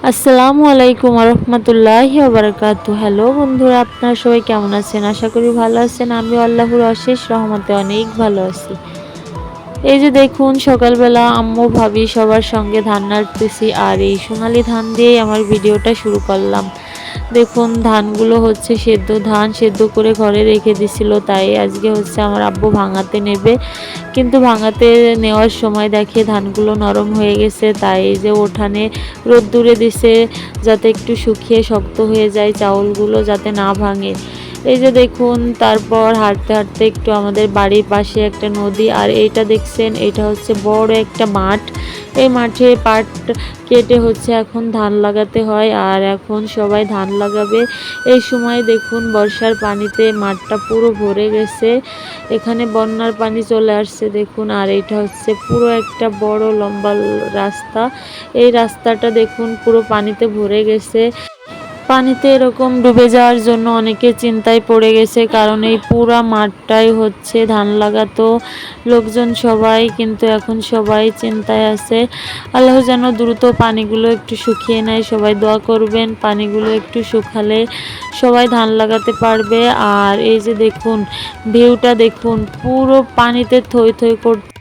আসসালামু আলাইকুম রহমতুল্লাহি ওয়া হ্যালো বন্ধুরা, আপনারা সবাই কেমন আছেন? আশা করি ভালো আছেন। আমি আল্লাহর অশেষ রহমতে অনেক ভালো আছি। এই যে দেখুন, সকালবেলা আম্মু ভাবি সবার সঙ্গে ধান নাড়তেছি, আর এই সোনালি ধান দিয়েই আমার ভিডিওটা শুরু করলাম। দেখুন, ধানগুলো হচ্ছে সেদ্ধ ধান, সেদ্ধ করে ঘরে রেখে দিছিল, তাই আজকে হচ্ছে আমার আব্বু ভাঙাতে নেবে। কিন্তু ভাঙাতে নেওয়ার সময় দেখে ধানগুলো নরম হয়ে গেছে, তাই এই যে উঠানে রোদ্দুরে দিছে যাতে একটু শুকিয়ে শক্ত হয়ে যায় চাউলগুলো, যাতে না ভাঙে। এই যে দেখুন, তারপর হাঁটতে হাঁটতে একটু আমাদের বাড়ির পাশে একটা নদী, আর এইটা দেখছেন, এটা হচ্ছে বড় একটা মাঠ। এই মাঠে পাট কেটে হচ্ছে এখন ধান লাগাতে হয়, আর এখন সবাই ধান লাগাবে। এই সময় দেখুন, বর্ষার পানিতে মাঠটা পুরো ভরে গেছে। এখানে বন্যার পানি চলে আসছে দেখুন। আর এটা হচ্ছে পুরো একটা বড় লম্বা রাস্তা। এই রাস্তাটা দেখুন পুরো পানিতে ভরে গেছে। পানিতে এরকম ডুবে যাওয়ার জন্য অনেকে চিন্তায় পড়ে গেছে, কারণ এই পুরা মাঠটাই হচ্ছে ধান লাগাতো লোকজন সবাই, কিন্তু এখন সবাই চিন্তায় আছে। আল্লাহ যেন দ্রুত পানিগুলো একটু শুকিয়ে নেয়, সবাই দোয়া করবেন। পানিগুলো একটু শুকালে সবাই ধান লাগাতে পারবে। আর এই যে দেখুন, ভিউটা দেখুন, পুরো পানিতে থই থই করতে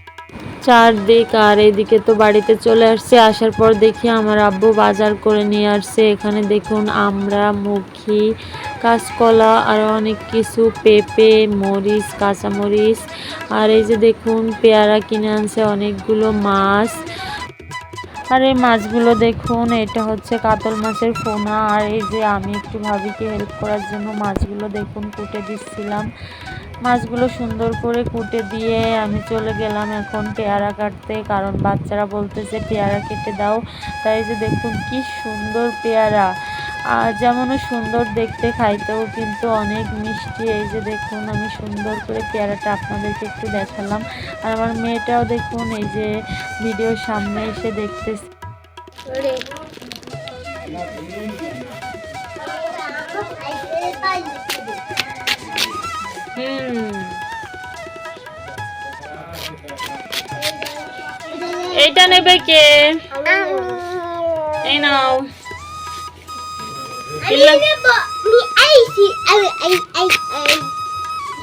চারদিক। আর এইদিকে তো বাড়িতে চলে আসছে। আসার পর দেখি আমার আব্বু বাজার করে নিয়ে আসছে। এখানে দেখুন, আমরা মুখি, কাঁচকলা আর অনেক কিছু, পেঁপে, মরিচ, কাঁচামরিচ, আর এই যে দেখুন পেয়ারা কিনে আনছে, অনেকগুলো মাছ। আর এই মাছগুলো দেখুন, এটা হচ্ছে কাতল মাছের পোনা। আর এই যে আমি একটু ভাবিকে হেল্প করার জন্য মাছগুলো দেখুন কুটে দিচ্ছিলাম। মাছগুলো সুন্দর করে কুটে দিয়ে আমি চলে গেলাম এখন পেয়ারা কাটতে, কারণ বাচ্চারা বলতেছে পেয়ারা কেটে দাও। তাই যে দেখুন কি সুন্দর পেয়ারা, আর যেমনও সুন্দর দেখতে, খাইতেও কিন্তু অনেক মিষ্টি। এই যে দেখুন, আমি সুন্দর করে পেয়ারাটা আপনাদেরকে একটু দেখালাম। আর আমার মেয়েটাও দেখুন, এই যে ভিডিওর সামনে এসে দেখতেছে। এইটা নেবে কে? এই নাও।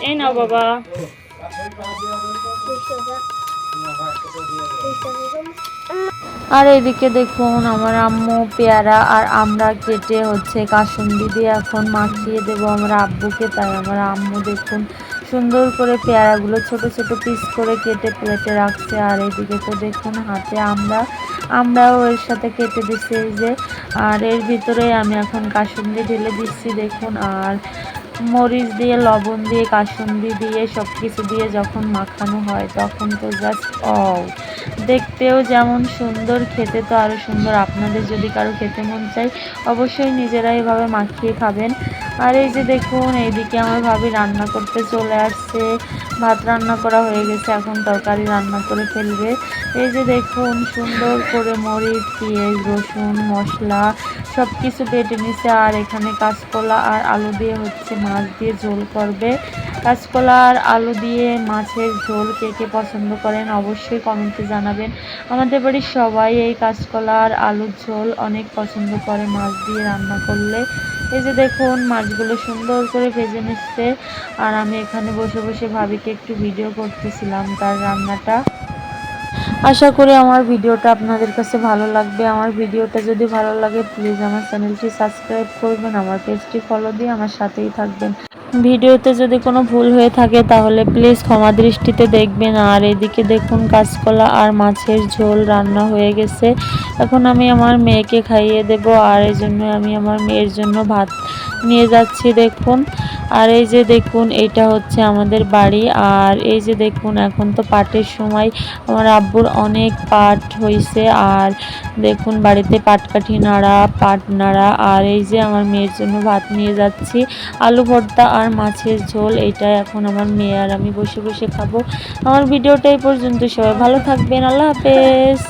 এই নাও বাবা। আর এইদিকে দেখুন, আমার আম্মু পেয়ারা আর আমরা কেটে হচ্ছে কাসুন্দি দিয়ে এখন মাখিয়ে দেবো আমার আব্বুকে। তাই আমার আম্মু দেখুন সুন্দর করে পেয়ারাগুলো ছোট ছোট পিস করে কেটে প্লেটে রাখছে। আর এইদিকে তো দেখুন হাতে আমরাও এর সাথে কেটে দিচ্ছি এই যে। আর এর ভিতরে আমি এখন কাসুন্দি ঢেলে দিচ্ছি দেখুন। আর মরিচ দিয়ে, লবণ দিয়ে, কাসুন্দি দিয়ে, সব কিছু দিয়ে যখন মাখানো হয় তখন তো জাস্ট দেখতেও যেমন সুন্দর, খেতে তো আরও সুন্দর। আপনাদের যদি কারো খেতে মন চায় অবশ্যই নিজেরা এভাবে মাখিয়ে খাবেন। আর এই যে দেখুন, এইদিকে আমার ভাবি রান্না করতে চলে আসছে। ভাত রান্না করা হয়ে গেছে, এখন তরকারি রান্না করে ফেলবে। এই যে দেখুন, সুন্দর করে মরিচ, পেঁয়াজ, রসুন, মশলা সব কিছু বেটে নিছে। আর এখানে কাঁচকলা আর আলু দিয়ে হচ্ছে মাছ দিয়ে ঝোল করবে। কাঁচকলা আর আলু দিয়ে মাছের ঝোল কে কে পছন্দ করেন অবশ্যই কমেন্টে জানাবেন। আমাদের বাড়ির সবাই এই কাঁচকলা আর আলুর ঝোল অনেক পছন্দ করে মাছ দিয়ে রান্না করলে। এই যে দেখুন, মাছগুলো সুন্দর করে ভেজে নিচ্ছে। আর আমি এখানে বসে বসে ভাবিকে একটু ভিডিও করতেছিলাম তার রান্নাটা। আশা করি আমার ভিডিওটা আপনাদের কাছে ভালো লাগবে। আমার ভিডিওটা যদি ভালো লাগে প্লিজ আমার চ্যানেলটি সাবস্ক্রাইব করবেন, আমার পেজটি ফলো দিয়ে আমার সাথেই থাকবেন। ভিডিওতে যদি কোনো ভুল হয়ে থাকে তাহলে প্লিজ ক্ষমা দৃষ্টিতে দেখবেন। আর এদিকে দেখুন, কাঁচকলা আর মাছের ঝোল রান্না হয়ে গেছে। এখন আমি আমার মেয়েকে খাইয়ে দেব, আর এই জন্য আমি আমার মেয়ের জন্য ভাত নিয়ে যাচ্ছি দেখুন। আর এই যে দেখুন, এটা হচ্ছে আমাদের বাড়ি। আর এই যে দেখুন, এখন তো পাটের সময়, আমার আব্বুর অনেক পাট হয়েছে। আর দেখুন, বাড়িতে পাটকাঠি নাড়া, পাট নাড়া। আর এই যে আমার মেয়ের জন্য ভাত নিয়ে যাচ্ছি, আলু ভর্তা আর মাছের ঝোল। এটা এখন আমার মেয়ে আর আমি বসে বসে খাবো। আমার ভিডিওটা এই পর্যন্ত, সবাই ভালো থাকবেন, আল্লাহ হাফেজ।